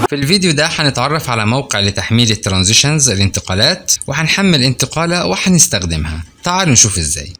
في الفيديو ده هنتعرف على موقع لتحميل الترانزيشنز الانتقالات، وهنحمل انتقالة وهنستخدمها. تعالوا نشوف ازاي.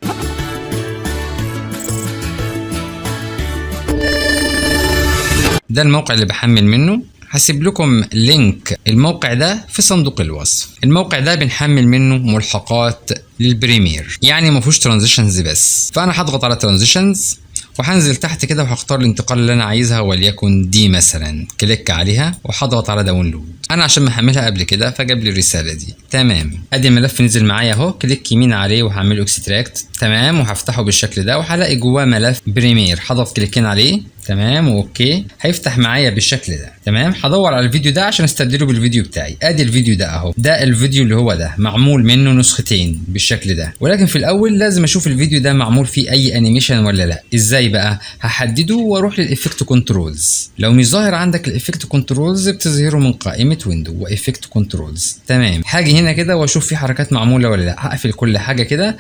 ده الموقع اللي بحمل منه. هسيب لكم لينك الموقع ده في صندوق الوصف. الموقع ده بنحمل منه ملحقات للبريمير، يعني ما فيهوش ترانزيشنز بس. فانا هضغط على ترانزيشنز وهنزل تحت كده وهختار الانتقال اللي انا عايزها، وليكن دي مثلا. كليك عليها وهضغط على داونلود. انا عشان محملها قبل كده فجاب لي الرساله دي. تمام، ادي الملف نزل معايا اهو. كليك يمين عليه وهعمله اكستراكت. تمام، وهفتحه بالشكل ده وهلاقي جواه ملف بريمير. هضغط كليكين عليه. تمام واوكي، هيفتح معايا بالشكل ده. تمام، هدور على الفيديو ده عشان استبدله بالفيديو بتاعي. ادي الفيديو ده اهو. ده الفيديو اللي هو ده معمول منه نسختين بالشكل ده، ولكن في الاول لازم اشوف الفيديو ده معمول فيه اي انيميشن ولا لا. ازاي بقى؟ هحدده واروح للافكت كنترولز. لو مش ظاهر عندك الافكت كنترولز بتظهره من قائمه ويندو وافكت كنترولز. تمام، هاجي هنا كده واشوف في حركات معموله ولا لا. هقفل كل حاجه كده.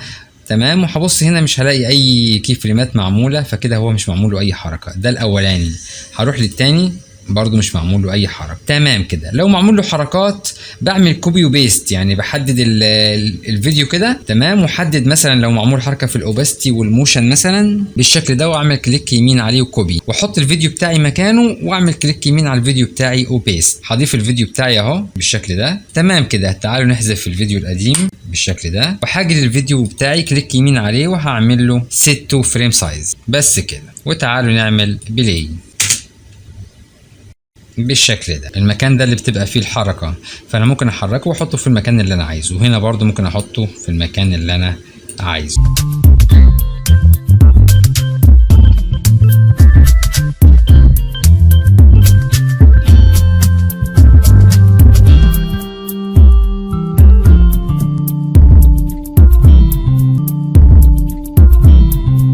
تمام، وهبص هنا مش هلاقي اي كي فريمات معموله، فكده هو مش معمول له اي حركه. ده الاولاني. هروح للتاني برضو مش معمول له اي حركه. تمام كده. لو معمول له حركات بعمل كوبي وبيست، يعني بحدد الفيديو كده. تمام، وحدد مثلا لو معمول حركه في الاوباستي والموشن مثلا بالشكل ده، واعمل كليك يمين عليه وكوبي، واحط الفيديو بتاعي مكانه واعمل كليك يمين على الفيديو بتاعي وبيست. هضيف الفيديو بتاعي اهو بالشكل ده. تمام كده. تعالوا نحذف الفيديو القديم بالشكل ده، وهاجي للفيديو بتاعي كليك يمين عليه وهعمل له set to frame size بس كده. وتعالوا نعمل بلاي بالشكل ده. المكان ده اللي بتبقى فيه الحركة، فأنا ممكن أحركه وأحطه في المكان اللي أنا عايزه. وهنا برضو ممكن أحطه في المكان اللي أنا عايزه.